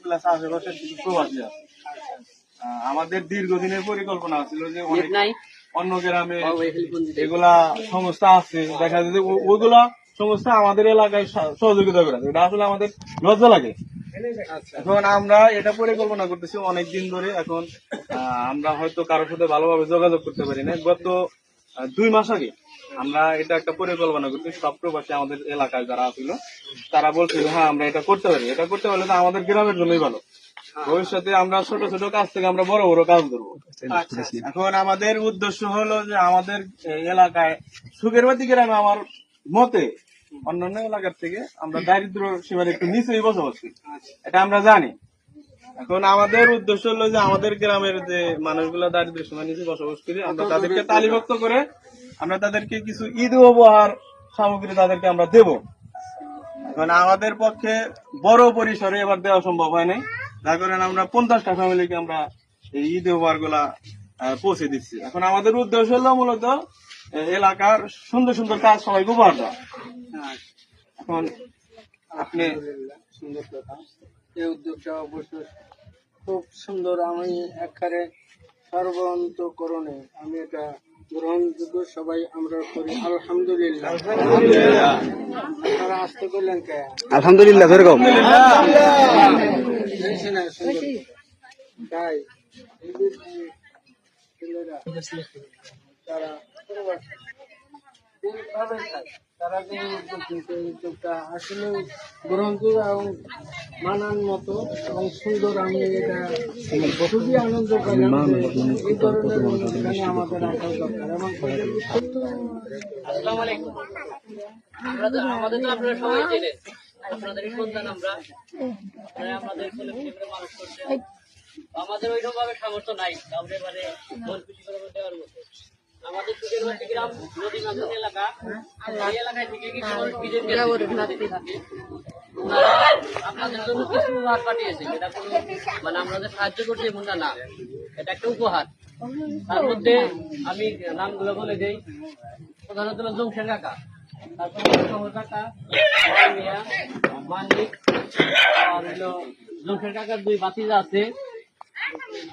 Plus আশেপাশের কিছু প্রবাসী আছে। আমাদের দীর্ঘদিনের পরিকল্পনা ছিল যে অন্য গ্রামে এগুলা সংস্থা আছে, দেখা যায় যে ওইগুলা সংস্থা আমাদের এলাকায় সহযোগিতা করে। এটা আসলে আমাদের লজ্জা লাগে। এখন আমরা এটা পরিকল্পনা করতেছি অনেকদিন ধরে। এখন আমরা হয়তো কারোর সাথে ভালোভাবে যোগাযোগ করতে পারি না। গত 2 মাস আগে আমরা এটা একটা পরিকল্পনা করছি। সব প্রবাসী আমাদের এলাকায় যারা ছিল তারা বলছিল হ্যাঁ আমরা এটা করতে পারি। এটা করতে পারলে তো আমাদের গ্রামের জন্যই ভালো। ভবিষ্যতে আমরা ছোট ছোট কাজ থেকে আমরা বড় বড় কাজ করবো। এখন আমাদের উদ্দেশ্য হলো যে আমাদের এলাকায় সুখেরবাতি গ্রামে আমার মতে অন্যান্য এলাকার থেকে আমরা দারিদ্র সীমার একটু নিচেই বসবাস করি, এটা আমরা জানি। এখন আমাদের উদ্দেশ্য হলো যে আমাদের গ্রামের যে মানুষগুলো দারিদ্র সীমার নিচে বসবাস করি, আমরা তাদেরকে তালিভুক্ত করে আমরা তাদেরকে কিছু ঈদ উপহার সামগ্রী তাদেরকে আমরা দেব। এখন আমাদের পক্ষে বড় পরিসরে এবার দেওয়া সম্ভব হয় নাই, যার কারণে আমরা 50টা ফ্যামিলিকে আমরা এই ঈদ উপহার গুলা পৌঁছে দিচ্ছি। এখন আমাদের উদ্দেশ্য হলো মূলত এলাকার সুন্দর সুন্দর কাজ সবাইকে উপহার দেওয়া। এখন আপনি সুন্দর কথা, এই উদ্যোগটা অবশ্য খুব সুন্দর। আমি একবারে সর্বান্তকরণে আমি এটা গ্রহণযোগ্য, সবাই আমরা করি আলহামদুলিল্লাহ। আপনারা আসতে করলেন কে? আলহামদুলিল্লাহ। তাই ছেলেরা তারা এইভাবে খায়, তারা যে উদ্যোগ নিতে, উদ্যোগটা আসলে গ্রহণযোগ্য এবং মানান মতো এবং সুন্দর। আমি এটা খুবই আনন্দ পেলাম যে এই ধরনের অনুষ্ঠানে আমাদের আসা দরকার। এবং আসসালামু আলাইকুম। আমাদের তো আপনারা সবাই চেনেন, আপনাদের সন্তান আমরা, আমাদের ছেলে মেয়েরা মানুষ করছেন। আমাদের ওইরকম ভাবে সামর্থ্য নাই কাউকে মানে মন খুশি করে দেওয়ার মতো। আমাদের সুখেরবাতি গ্রাম নদী মাঝখান এলাকা, এই এলাকায় থেকে কিছু মানুষ বিদেশ থাকে। আপনাদের জন্য কিছু উপহার পাঠিয়েছে, এটা কোনো মানে আমাদের সাহায্য করছে এমনটা না, এটা একটা উপহার। তার মধ্যে আমি নামগুলো বলে দিই। প্রধানত হলো জমশের কাকা, তারপর শহর কাকা, মিয়া, মানিক, আর হলো জমশের কাকার 2 ভাতিজা আছে,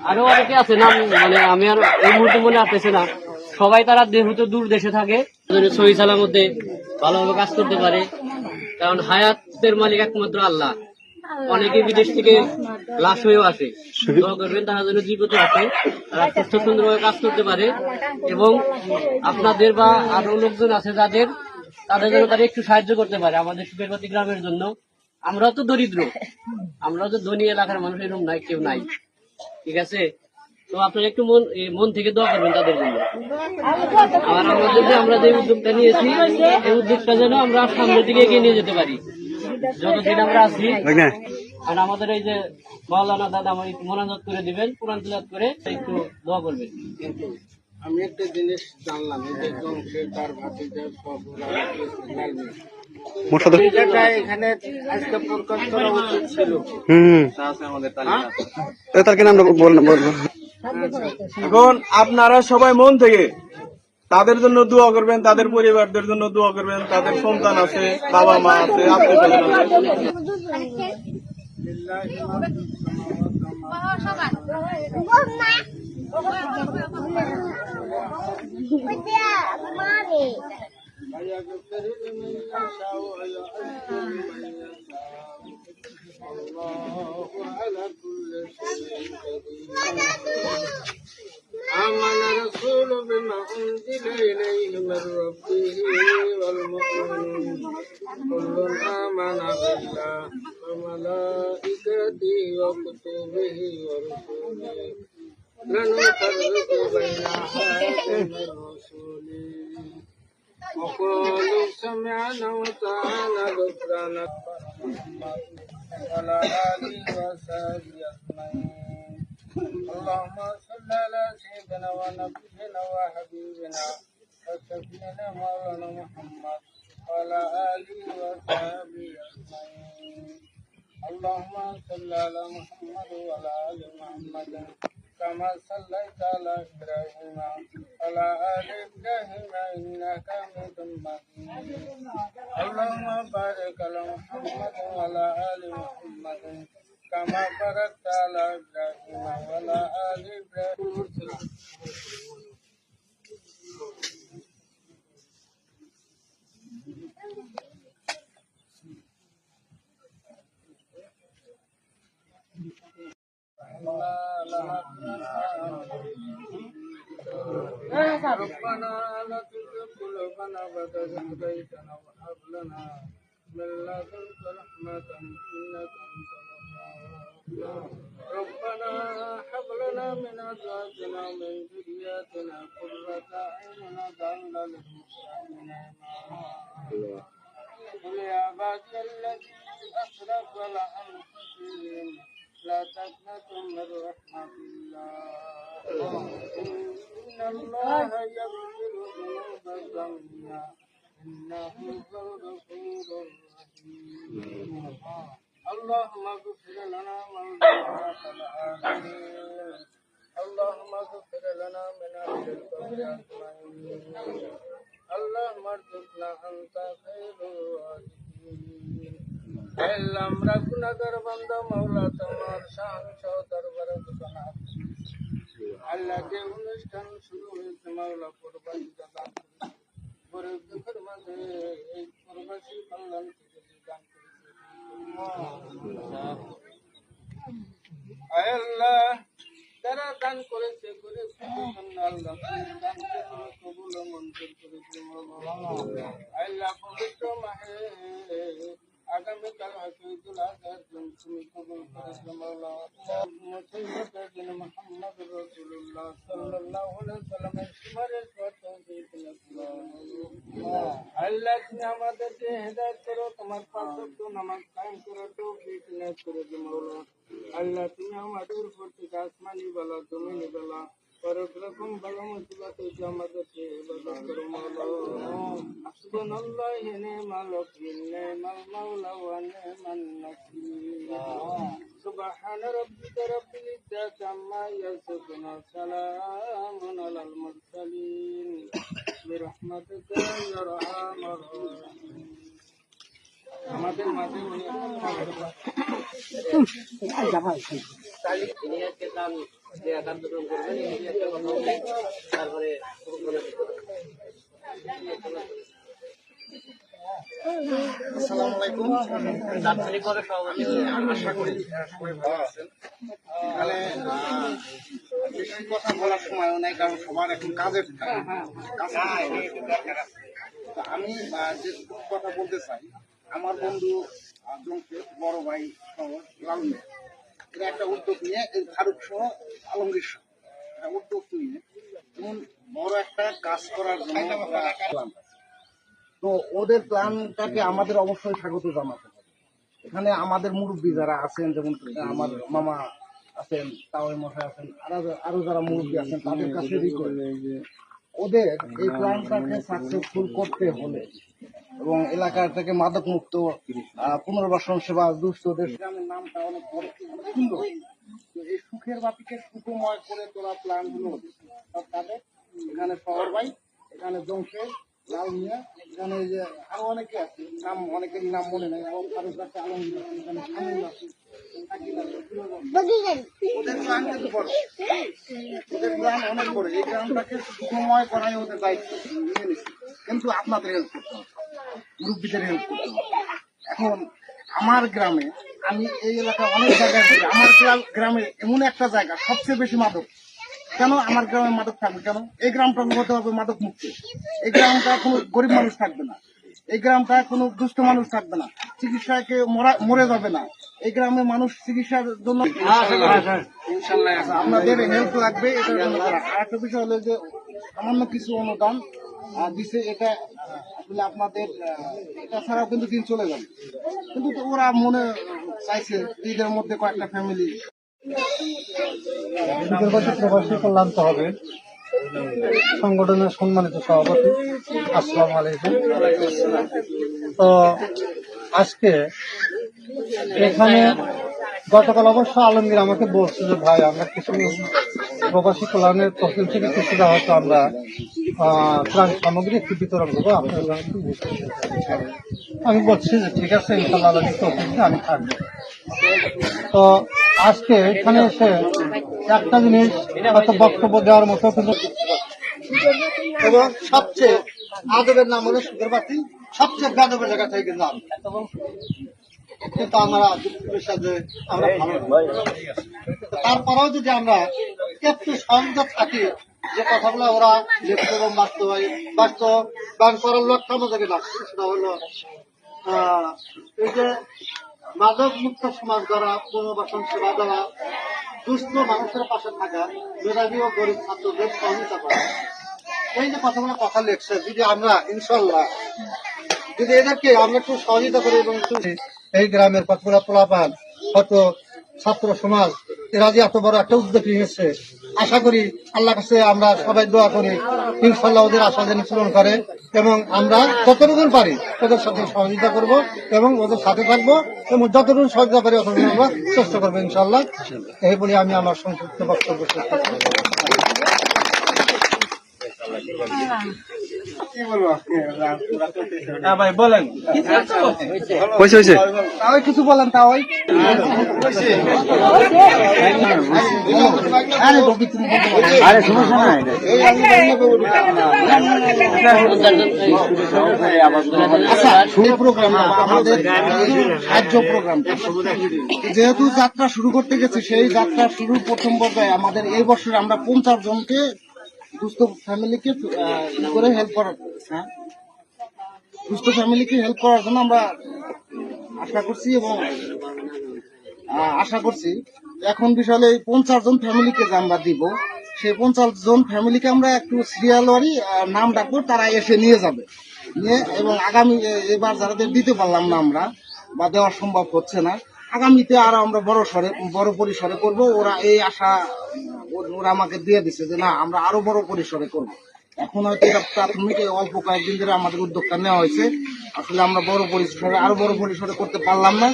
আরো অনেকে আছে নাম মানে আমি আর এই মুহূর্তে মনে আসতেছে না। সবাই তারা যেহেতু দূর দেশে থাকে, সহি সালামতে ভালোভাবে কাজ করতে পারে, কারণ হায়াতের মালিক একমাত্র আল্লাহ। অনেকে বিদেশ থেকে লাশ হয়েও আসে, দোয়া করবেন তারা যেন জীবিত আছে, তারা সুস্থ সুন্দরভাবে কাজ করতে পারে। এবং আপনাদের বা আরো লোকজন আছে যাদের, তাদের জন্য তারা একটু সাহায্য করতে পারে আমাদের সুখেরবাতি গ্রামের জন্য। আমরাও তো দরিদ্র, আমরাও তো ধনী এলাকার মানুষ এরকম নাই, কেউ নাই, ঠিক আছে? তো আপনারা একটু মন থেকে দোয়া করবেন তাদের জন্য। আর আমাদের যে আমরা যে উদ্যোগটা নিয়েছি, এই উদ্যোগটা যেন আমরা সামনের দিকে এগিয়ে নিয়ে যেতে পারি যতদিন আমরা আছি। আর আমাদের এই যে মাওলানা দাদা আমার একটু মোনাজাত করে দিবেন, কোরআন তিলাওয়াত করে একটু দোয়া করবেন। কিন্তু আমি একটা জিনিস জানলাম, এই যে জমশের তার ভাতিজা এখানে আজকে প্রকাশ করা উচিত ছিল। এখন আপনারা সবাই মন থেকে তাদের জন্য দোয়া করবেন, তাদের পরিবারদের জন্য দোয়া করবেন, তাদের সন্তান আছে, বাবা মা আছে, আত্মীয় آمن الرسول بما أنزل إليه من ربه والمؤمنون كل آمن بالله وملائكته وكتبه ورسله لا نفرق بين أحد من رسله وقالوا سمعنا وأطعنا غفرانك وعلى آله وصحبه أجمعين. اللهم صل على سيدنا ونبينا وحبيبنا وشفيعنا مولانا محمد وعلى آله وصحبه أجمعين. اللهم صل على محمد وعلى آل محمد كما صليت على إبراهيم وعلى آل إبراهيم إنك حميد مجيد. اللهم بارك على محمد وعلى آل محمد كما باركت على إبراهيم وعلى آل إبراهيم. ربنا لا تزغ قلوبنا بعد إذ هديتنا وهب لنا من لدنك رحمة إنك أنت الوهاب. ربنا هب لنا من أزواجنا ومن ذرياتنا قرة أعين واجعلنا للمتقين إماما. قل يا عبادي الذين أسرفوا على أنفسهم لا تقنطوا من رحمة الله إن الله يغفر الذنوب جميعا إنه هو الغفور الرحيم. اللهم اغفر لنا مولانا العالمين. اللهم اغفر لنا من أهل القبر أجمعين. اللهم ارزقنا أنت خير الوارثين. আমরা গুনাহগার বান্দা মাওলা তোমার শান সহ দরবারে ঘোষণা আল্লাহকে অনুষ্ঠান শুরু হয়েছে মাওলা কোরবানি দান করে দুঃখের মাঝে এই প্রবাসী কল্যাণ থেকে দান করেছে আল্লাহ যারা দান করেছে করে আল্লাহ দানকে কবুল ও মঞ্জুর করেছে আল্লাহ পবিত্র মাহে আগামীকাল ঈদুল আজহার দিন তুমি কবুল করেছো মাওলা। মুহাম্মদ রাসূলুল্লাহ সাল্লাল্লাহু আলাইহি ওয়াসাল্লামের সুপারিশ আল্লাহ তুমি আমাদেরকে হেদায়েত করো, তোমার পাঁচ ওয়াক্ত নামাজ কায়েম করার তৌফিক নাযিল করে দাও মাওলা। আল্লাহ তুমি আমাদের প্রতি আসমানি বালা জমিনি বালা পরক রকম বালা মুসিবত হইতে আমাদেরকে হেফাজত করো মাওলা। সুবহানাল্লাহি নি'মাল ওয়াকিল নি'মাল মাওলা ওয়া নি'মান নাসির। সুবহান রাব্বিকা রাব্বিল ইজ্জাতি আম্মা ইয়াসিফুন সালামুন আলাল মুরসালিন বিরহমাতিকা ইয়া আরহামার রাহিমিন। আমাদের মাঝে উনি তারপরে আসসালামু আলাইকুম। তাৎক্ষণিকভাবে সভাপতি আশা করি সবাই ভালো আছেন। এখানে বেশি কথা বলার সময়ও নাই, কারণ সবার এখন কাজের কাজ। তো আমি যে কথা বলতে চাই, আমার বন্ধু জমকে বড় ভাই সহ লালনে এরা একটা উদ্যোগ নিয়ে ফারুক সহ আলমগীর সহ একটা উদ্যোগ নিয়ে যেমন বড় একটা কাজ করার জন্য তো ওদের প্ল্যানটাকে আমাদের অবশ্যই স্বাগত জানাতে হবে। এখানে আমাদের মুরব্বী যারা আছেন, যেমন আমার মামা আছেন, তাওয়াই মশাই আছেন, আরো যারা মুরব্বী আছেন তাদের কাছে ওদের এই প্ল্যানটাকে সাকসেসফুল করতে হলে এবং এলাকাটাকে মাদক মুক্ত পুনর্বাসন সেবা দুস্থদের গ্রামের নামটা অনেক বড়, অনেক সুন্দর। তো এই সুখের বাতিকে সুখময় করে তোলা প্ল্যান হলো তাদের এখানে শহর ভাই, এখানে জংশের লাল মিয়া, এখানে যে আরো অনেকে আছে, নাম অনেকের নাম মনে নেই, এবং কারোর কাছে আলমগীর আছে, এখানে শামীম আছে, ওদের প্ল্যান কিন্তু বড়, ওদের প্ল্যান অনেক বড়। এই গ্রামটাকে সুখময় করাই ওদের দায়িত্ব নিয়ে নিচ্ছে, কিন্তু আপনাদের হেল্প করতে হবে, মুরব্বীদের হেল্প করতে হবে। এখন আমার গ্রামে, আমি এই এলাকায় অনেক জায়গায়, আমার গ্রামে এমন একটা জায়গা সবচেয়ে বেশি মাদক। কেন আমার গ্রামে মাদক থাকবে? কেন এই গ্রামটা হতে হবে মাদক মুক্ত। এই গ্রামটা কোনো গরিব মানুষ থাকবে না, এই গ্রামটা কোনো দুস্থ মানুষ থাকবে না, চিকিৎসাকে মরে যাবে না, এই গ্রামে মানুষ চিকিৎসার জন্য আপনাদের হেল্প লাগবে। এটার জন্য আরেকটা বিষয় হলো যে সামান্য কিছু অনুদান দিছে, এটা আসলে আপনাদের এটা ছাড়াও কিন্তু দিন চলে যাবে, কিন্তু ওরা মনে চাইছে ঈদের মধ্যে কয়েকটা ফ্যামিলি প্রবাসী কল্যাণ হবে সংগঠনের সম্মানিত সভাপতি। আসসালামু আলাইকুম। তো আজকে এখানে গতকাল অবশ্য আলমগীর আমাকে বলছে যে ভাই আমরা কিছু প্রবাসী কল্যাণের তহবিল থেকে কিছুটা হয়তো আমরা ত্রাণ সামগ্রী একটু বিতরণ করবো, আপনারা আমি বলছি যে ঠিক আছে, ইনশাআল্লাহ আমি থাকবো। তো আজকে এখানে এসে একটা জিনিস হয়তো বক্তব্য দেওয়ার মতো কিন্তু এবং সবচেয়ে আদবের নাম হলো সুখের বাতি, সবচেয়ে গাদবের জায়গা থেকে নাম, কিন্তু আমরা দুঃখের সাথে আমরা ভালো না। তারপরেও যদি আমরা একটু সংযত থাকি, যে কথাগুলো ওরা লিখতে এবং বাস্তবায়ন করার লক্ষ্য আমাদেরকে লাগছে, সেটা হলো এই যে মাদক মুক্ত সমাজ গড়া, পুনর্বাসন সেবা দেওয়া, দুস্থ মানুষের পাশে থাকা, মেধাবী ও গরিব ছাত্রদের সহযোগিতা করা, এই যে কথাগুলো কথা লিখছে, যদি আমরা ইনশাল্লাহ যদি এদেরকে আমরা একটু সহযোগিতা করি এবং এই গ্রামের কতগুলো পোলাপান, কত ছাত্র সমাজ এরা যে এত বড় একটা উদ্যোগ নিয়েছে, আশা করি আল্লাহ কাছে আমরা সবাই দোয়া করি ইনশাল্লাহ ওদের আশা যেন পূরণ করে, এবং আমরা যতটুকু পারি ওদের সাথে সহযোগিতা করব এবং ওদের সাথে থাকবো, এবং যতটুকু সহযোগিতা পারি অতটুকু আমরা চেষ্টা করবো ইনশাল্লাহ। এই বলে আমি আমার সংক্ষিপ্ত বক্তব্য শেষ করছি। হ্যাঁ ভাই বলেন, তাও কিছু বলেন, তাও আমাদের রাজ্য প্রোগ্রাম যেহেতু যাত্রা শুরু করতে গেছে, সেই যাত্রা শুরুর প্রথম পর্যায়ে আমাদের এই বছর আমরা 50 জনকে দুস্থ ফ্যামিলিকে করে হেল্প করার দুস্থ ফ্যামিলিকে হেল্প করার জন্য আমরা আশা করছি, এবং আশা করছি এখন বিষয়ে 50 জন ফ্যামিলিকে যে আমরা দিব, সেই 50 জন ফ্যামিলিকে আমরা একটু সিরিয়াল ওয়ারি নাম ডাকবো, তারা এসে নিয়ে যাবে, নিয়ে এবং আগামী এবার যাদের দিতে পারলাম না আমরা বা দেওয়া সম্ভব হচ্ছে না, আগামীতে আরো আমরা বড় পরিসরে করব। ওরা এই আশা ওরা আমাকে দিয়ে দিচ্ছে যে না আমরা আরো বড় পরিসরে করব। এখন হয়তো এটা প্রাথমিক অল্প কয়েকদিন ধরে আমাদের উদ্যোগটা নেওয়া হয়েছে, আসলে আমরা আরো বড় পরিসরে করতে পারলাম না।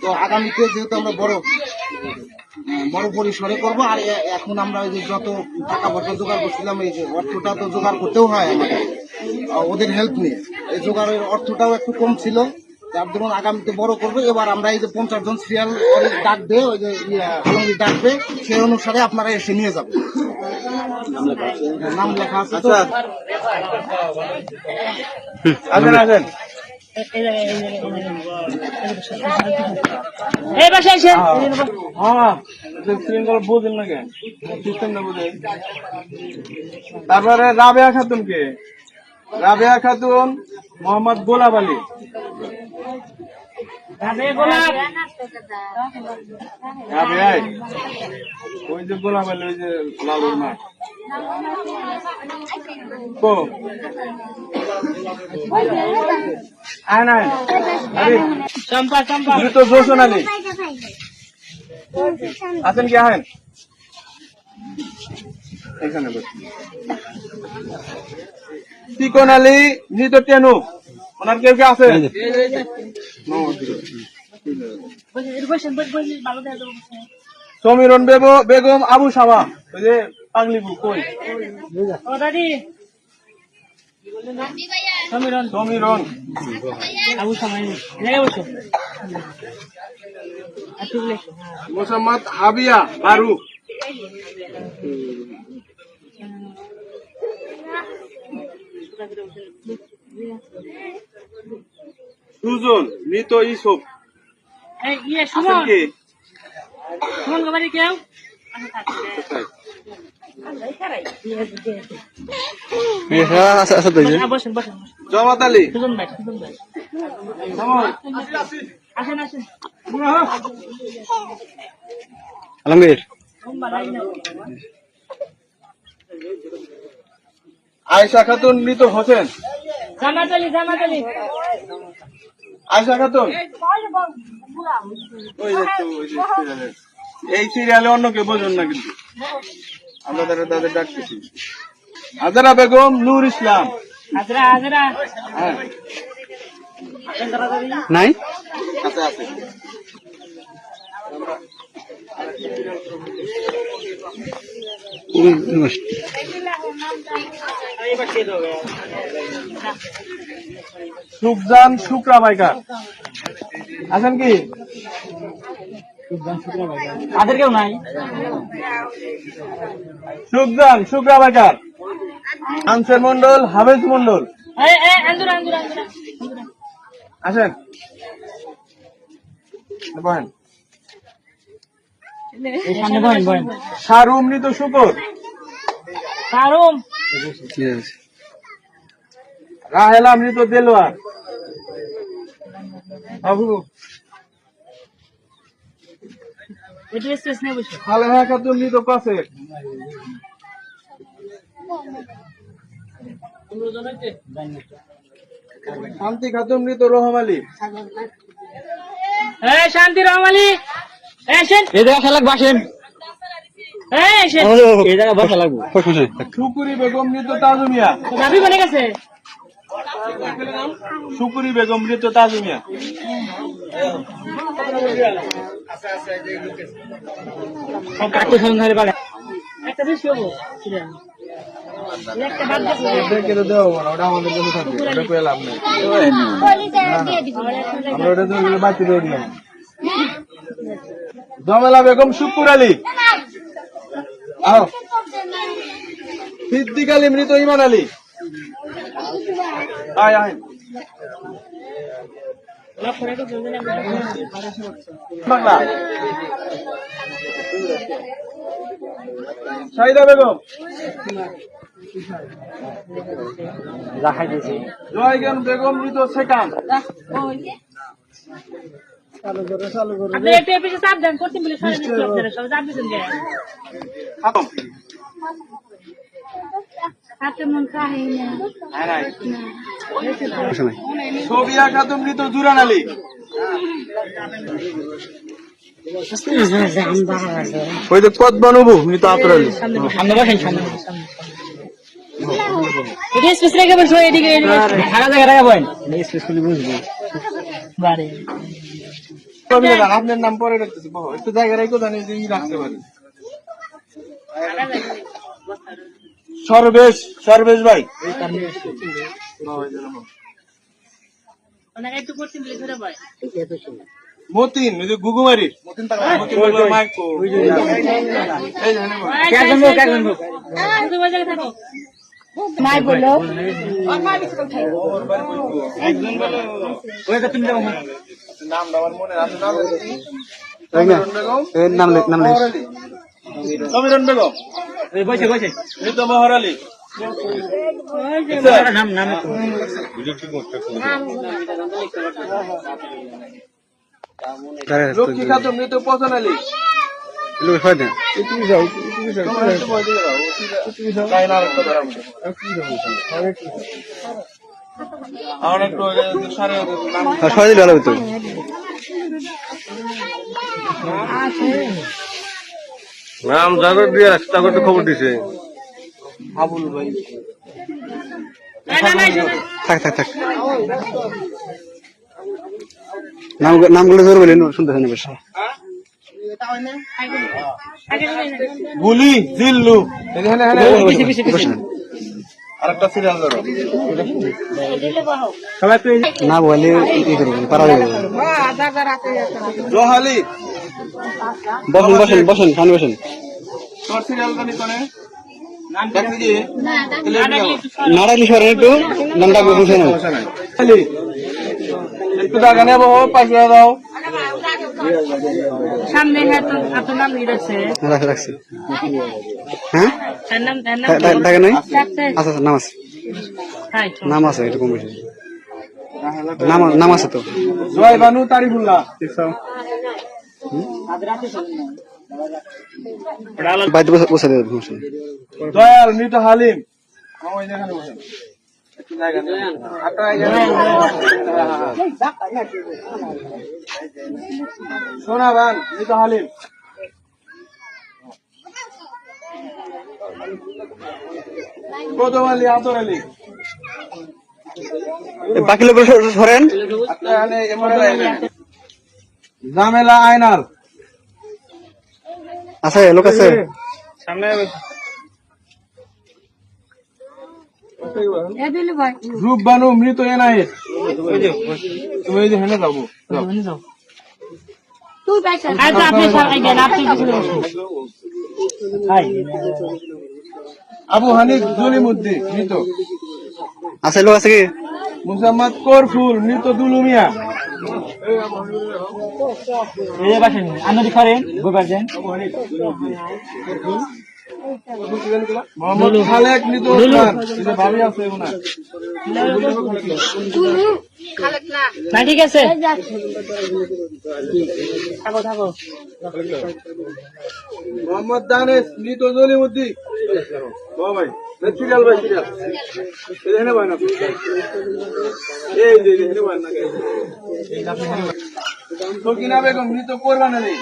তো আগামীতে যেহেতু আমরা বড় পরিসরে করব, আর এখন আমরা ওই যে যত টাকা পয়সা জোগাড় করছিলাম, এই যে অর্থটা তো জোগাড় করতেও হয় আমাদের ওদের হেল্প নিয়ে, এই জোগাড়ের অর্থটাও একটু কম ছিল, যার জন্য আগামীতে বড় করবে। এবার আমরা এই যে 50 জন সিরিয়াল ডাকবে, ওই যে ডাকবে, সেই অনুসারে আপনারা এসে নিয়ে যাবেন। নাম লেখা আছে তো। আসেন বুঝেন না কেন, সিস্টেমটা বুঝেন। তারপরে রাবেয়া খাতুন কে? রাবেয়া খাতুন মোহাম্মদ গোলাপ আলী। ওই যে গোলাপ আলী, ওই যে লালুর মাঠ তো জোসন আলী আছেন কি? আহেন এখানে চিকন আলী মৃত টেনু, ওনার কেউ কে আছে? সমীরন বেগম আবু সামা, ওই যে পাগলি বু কই? সমীরন আবু সামা, মোসাম্মদ হাবিয়া বারু, সুজন মৃত ইসুফ। জমাত আলী, আলমগীর, আয়েশা খাতুন মৃত হোসেন, আয়েশা খাতুন এই সিরিয়ালে অন্য কেউ বোঝেন না, কিন্তু আমরা তাদের ডাকতেছি। হাজারা বেগম নূর ইসলাম নাই আছে আছে। সুখজান শুক্রা বাইকার আছেন কি? তাদের কেউ নাই সুখদান শুক্রা বাজার আনসার মন্ডল হাফেজ মন্ডল আসেন বহেন সারু অমৃত শুকর রাহেলা অমৃত দেলোয়ার খালেহা খাতুন মৃত কাছে শান্তি খাতুন মৃত রহম আলী শান্তি রহমালি এই জায়গা খেলা বাসেন এই জায়গা বসা লাগবো শুকুরি বেগম মৃত তাজুমিয়া যাবি বলে গেছে শুকুরি বেগম মৃত তাজুমিয়া একটা বেশি হবো ওটা আমাদের কাছে থাকবে ওটা পেয়ে লাভ নেই আমরা ওটা তো বাচ্চা দিয়ে দিলাম জমেলা বেগম শুকুর আলী আও সিদ্দিক আলী মৃত ইমান আলী আয় আয় বাংলা শাহিদা বেগম জয়গান বেগম মৃত সেকান সোবিয়া খাতুন মৃত জুরান আলী ওই তো পদ বানবু মৃত আতর আলী আপনার নাম পরে রাখতেছি একটু জায়গা রেখে জানি যে রাখতে পারি সর্বেশ ভাই মতিন গুগুমারি মাই বলো নাম আমার মনে আছে সমীরণ বেগম মৃত মহর আলী লক্ষ্মী খাতুন মৃত পছন আলী নাম জাগর দিয়ে রাস্তা করতে খবর দিছে আবুল ভাই থাক থাক থাক নামগুলো জোর বলি শুনতেছেন বেশি গুলি জিল্লু আরেকটা সিরিয়াল ধরো না বলে ই করবেন পারা যাবে জোহালি বসেন বসেন বসেন সামনে বসেন তোর সিরিয়াল জানি কোনে না ডাকলি সরেন একটু নাম ডাকবে বুঝে না একটু জায়গা নেব পাশে দাও সামনে আপনার নাম লিখেছে রাখছি হ্যাঁ ডাকে নাই আচ্ছা আচ্ছা নাম আছে নাম আছে একটু কম বেশি নাম আছে তো জয় বানু তারিফুল্লাহ বাড়িতে বসে দেবে দয়াল মৃত হালিম সোনাবান মৃত হালিম প্রথম আলী আতর আলী বাকি লোক সরেন জামেলা আয়নাল আছে লোক আছে সামনে রূপ বানু মৃত এনায়েত তুমি এই যে হেনে যাবো আবু হানিফ জলিমুদ্দিন মৃত। আছে লোক আছে কি? মুসাম্মদ করফুল মৃত দুলুমিয়া। মোহাম্মদ খালেক মৃত ওসমান। এই যে ভাবি আছে ওনার। ঠিক আছে মোহাম্মদ দানেশ মৃত জলিমুদ্দিন। ভাই সিরিয়াল ভাই সিরিয়াল এখানে ভাই না এই যে এখানে ভাই না সকিনা বেগম মৃত কোরবান আলী।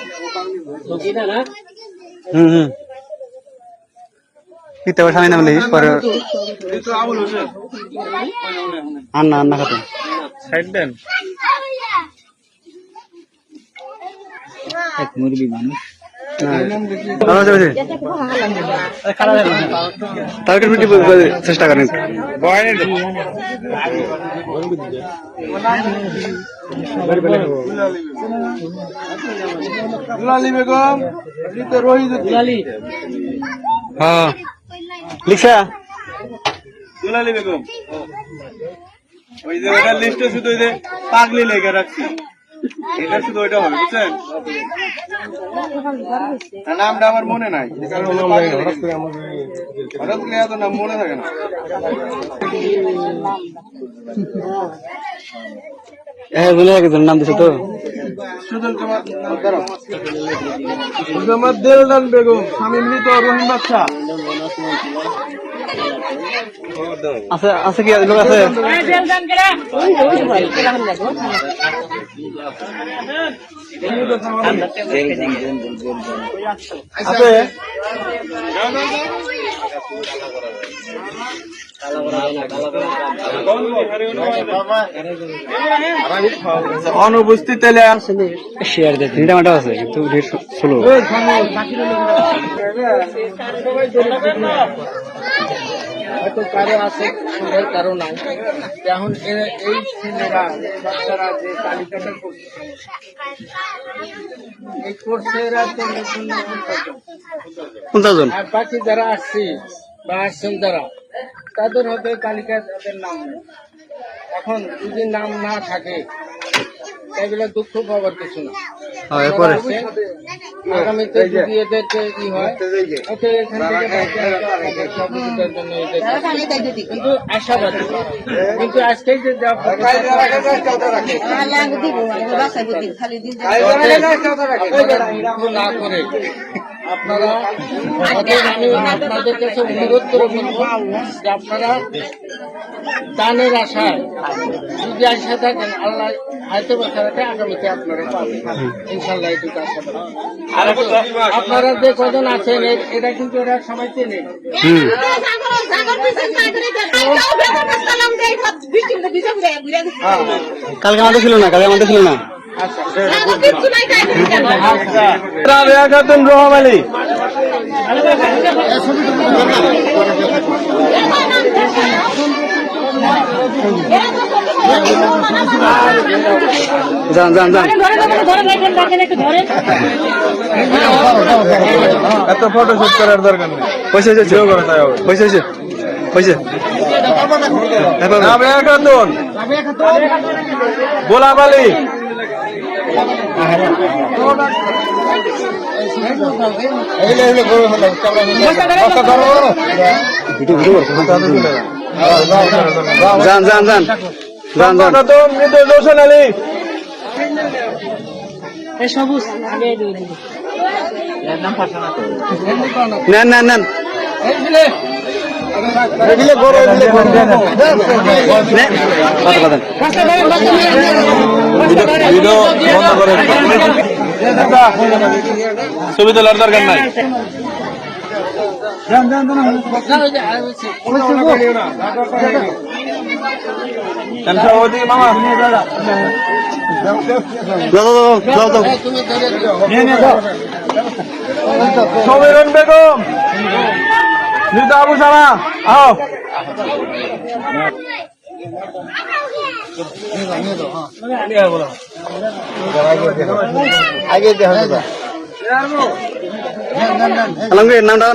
কিতে স্বামী নাম লিখিস পরে মৃত আবুল হোসেন। আন্না খাতুন সাইড দেন। চেষ্টা করেন দুলালী বেগম মৃত রহিদুদ্দিন। হ্যাঁ লিখা দুলালী বেগম ওই যে ওটার লিস্টে শুধু ওই যে পাগলি লেগে রাখছি, এটা শুধু ওইটা হবে বুঝছেন। নামটা আমার মনে নাই, হঠাৎ করে এত নাম মনে থাকে না। নাম দিছো তো মোহাম্মদ দেলদান বেগম স্বামী মৃত রহিম বাদশাহ। আছে আছে কি লোক আছে? আছে অনুপস্থিত শেয়ার দিয়ে তিনটা মাটা আছে কিন্তু ষোলো হয়তো কারো আছে কারো নাই। এখন এই ছেলেরা বাচ্চারা যে তালিকাটা করছে এই করছে এরা তো নতুন নতুন কোনজন আর বাকি যারা আসছে বা আসছেন যারা তাদের হয়তো তালিকায় তাদের নাম নেই। এখন যদি নাম না থাকে এগুলো দুঃখ পাওয়ার কিছু না। এরপরে আগামীতে যদি এদেরকে কি হয় ওকে এখান থেকে সহযোগিতার জন্য কিন্তু আশাবাদী। কিন্তু আজকে যে না করে আপনারা আমি আপনাদের কাছে অনুরোধ করে বলবো যে আপনারা দানের আশায় যদি আশা থাকেন আল্লাহ হয়তো বাচ্চারাকে আগামীতে আপনারা পাবেন ইনশাল্লাহ। এটুকু আশা আপনারা যে কজন আছেন এটা কিন্তু এরা সবাই চেনে। কালকে আমাদের ছিল না, কালকে আমাদের ছিল না। রাবেয়া খাতুন রহম আলী। যান যান যান এত ফটোশুট করার দরকার নেই, পয়সা হয়েছে করে তাই হবে। পয়সা হয়েছে পয়সা রাবেয়া খাতুন গোলাপ আলী। যান যান যান যান যান খাতুন মৃত রোশন আলী। নেন নেন নেন ছবি তোলার দরকার নাই। মামা সমীরণ বেগম মৃত আবু সামা আও। আগে দেখা যাবে আলমগীর নামটা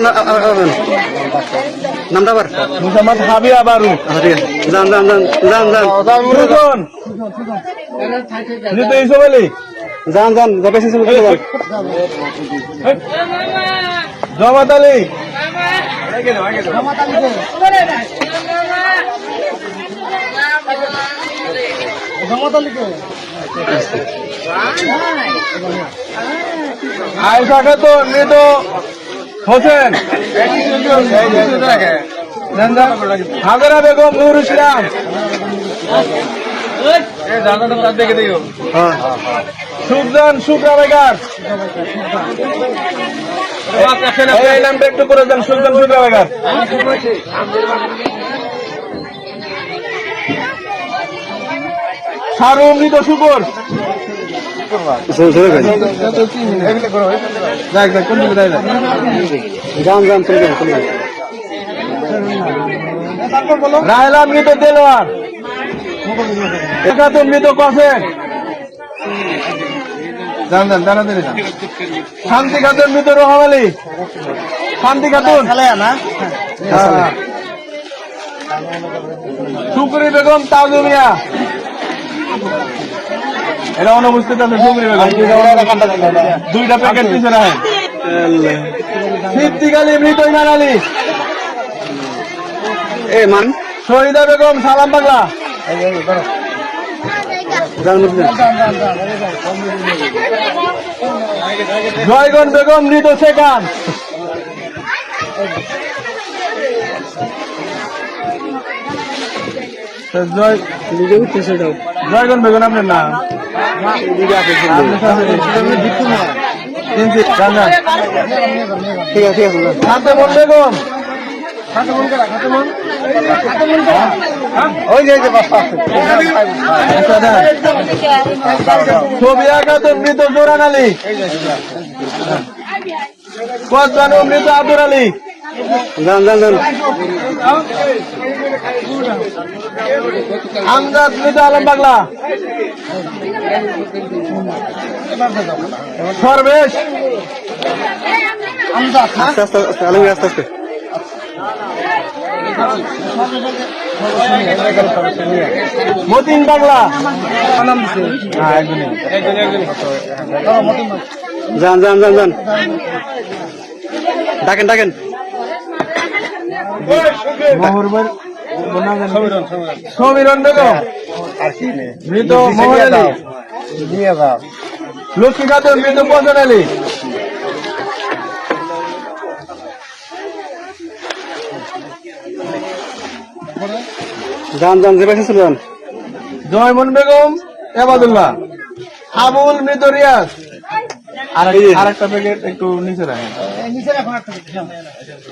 নামটা আবার মোহাম্মদ হাবিয়া বারু। আচ্ছা ঠিক আছে যান যান যান যান যান সুজন মৃত ইউসুফ আলী, যান যান যা পেশেন্ট ছিল যান জমাত আলী, আয়েশা খাতুন মৃত হোসেন, হাজারা বেগম নূর ইসলাম, সুখজান শুক্রা বেগার, এই নামটা একটু করে দেন, সুখজান শুক্রা বেগার। সারু মৃত শুকর, যান যান চলে যান চলে যান রাহেলা মৃত দেলোয়ার, খাতুন মৃত কসেন, শান্তি খাতুন মৃত রহম আলী, শান্তি খাতুন, শুকরি বেগম তাজু মিয়া, এরা অনুপস্থিত আছে। শুকরি বেগম দুইটা প্যাকেট পিছনে রাখেন। সিদ্দিক আলী মৃত ইমান আলী, এ মান শহীদা বেগম সালাম বাংলা, যান মুসলিম জয়গণ বেগম মৃত সেকান, জয়গণ বেগম আপনার নাম ঠিক আছে ঠিক আছে শান্তমন বেগম, ওই যে ছবিয়া খাতুন মৃত জোরান আলী, কসবানু মৃত আব্দুর আলী, যান যান যান আমজাদ মৃত আলম বাংলা, সর্বেশ আস্তে আস্তে আস্তে আলমগীর আস্তে আস্তে মতিন বাংলা, যান যান যান যান ডাকেন ডাকেন সমীরণ বেগম মৃত মোহন আলী, লক্ষ্মী খাতুন মৃত পঞ্চন আলী, যান যান যে পেশেন্ট ছিল যান জয়মন বেগম এবাদুল্লাহ, আবুল মৃত রিয়াজ। আর একটা প্যাকেট একটু নিচে রাখেন।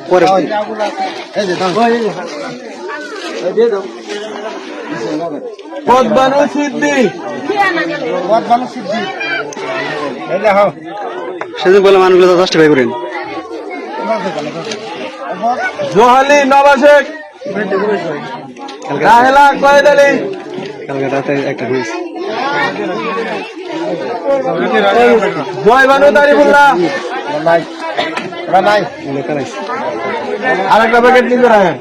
পরে পদ্মানু সিদ্দিক, সেদিন বলে মানুষগুলো জাস্টিফাই করেন জোহালি নওয়াজ শেখ, রাহেলা কয়েদ আলী, কালকে রাতে একটা হয়েছে জয়বানু তারিফুল্লাহ, আর একটা প্যাকেট নিচে রাখেন।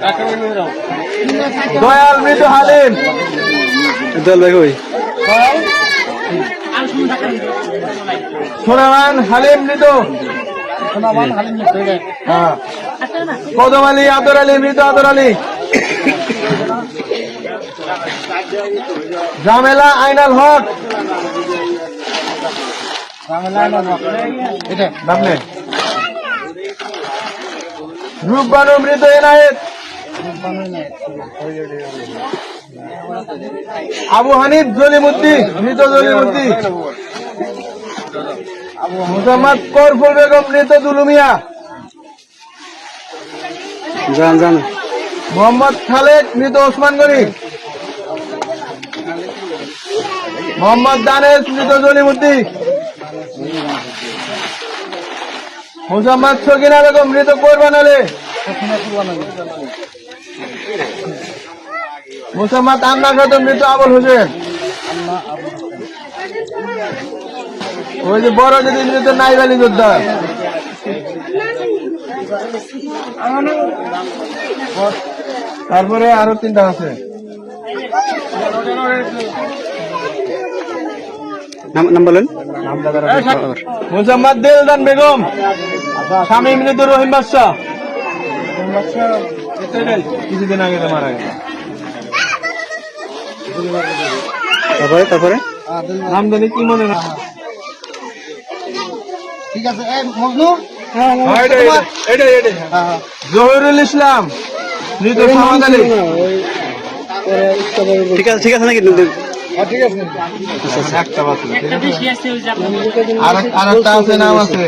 দয়াল মৃত হালিম, দল ভাই কই সোনামান হালিম মৃত, হ্যাঁ। কদম আলী আব্দুর আলী মৃত আব্দুর আলী, জামেলা আইনাল হক, নামলেন রূপবানু মৃত এনায়েত, আবু হানিফ জলিমুদ্দিন মৃত জলিমুদ্দিন, মোহাম্মদ করফুল বেগম মৃত দুলুমিয়া, যান যান মোহাম্মদ খালেদ মৃত ওসমান গনি, মোহাম্মদ দানেশ মৃত জলিমুদ্দিন, মোহাম্মদ সকিনা বেগম মৃত কোরবান আলী, মোসাম্মদ আন্না খাতুন মৃত আবুল হোসেন। ওই যে বড় যদি মৃত নাইব আলী যোদ্ধা। তারপরে আরো 3টা আছে। নাম বলেন। মোসাম্মদ দিলদান বেগম, স্বামী মৃত রহিম বাদশাহ, কিছুদিন আগে তো মারা গেছে। তারপরে নাম জানি কি মনে না। ঠিক আছে, এই মজনু জহিরুল ইসলাম মৃত সামাদ আলী। ঠিক আছে নাকি? একটা বাকি, আর একটা আছে, নাম আছে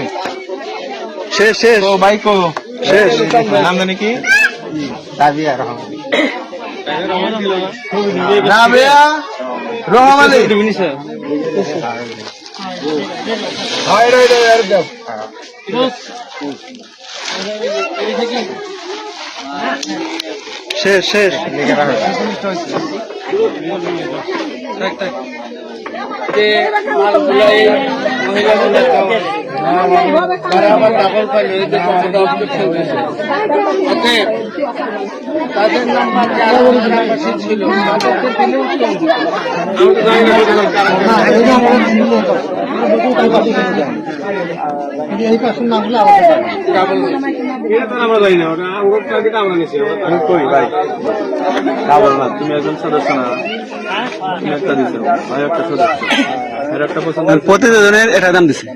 শেষ তো বাইকো শেষ। নাম জানি কি? রাবিয়া রাবেয়া রহমান আলী। শেষ তাদের নাম্বার যারা গ্রামবাসী ছিল তাদেরকে দিলেও এই পাশের নামগুলো আমরা জানি না, ওটা আমরা নিচ্ছি। আমি কই ভাই ডাবল না, তুমি একজন সদস্য না, তুমি একটা দিছো ভাই, একটা সদস্য, এর একটা পছন্দ। প্রতিজনের এটা দাম দিচ্ছে।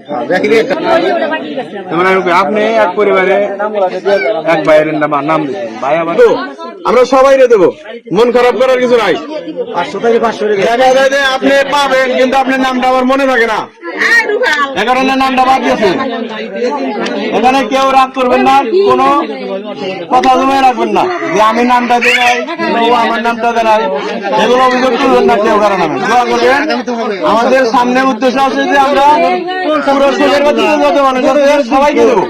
আপনি এক পরিবারে এক ভাইয়ের নাম দিচ্ছেন, ভাই আবার আমরা সবাই দেবো, মন খারাপ করার কিছু নাই। 500 থেকে 500 আপনি পাবেন, কিন্তু আপনার নামটা আবার মনে থাকে না, এ কারণে নামটা বাদ গেছে। এখানে কেউ রাগ করবেন না, কোনো কথা জমে রাখবেন না যে আমি নামটা দিই নাই, ও আমার নামটা দেয়, এগুলো অভিযোগ করবেন না কেউ কারণ নামে। দোয়া করবেন, আমাদের সামনে উদ্দেশ্য আছে যে আমরা পুরো শোকের মধ্যে যত মানুষ আছে সবাইকে দেবো।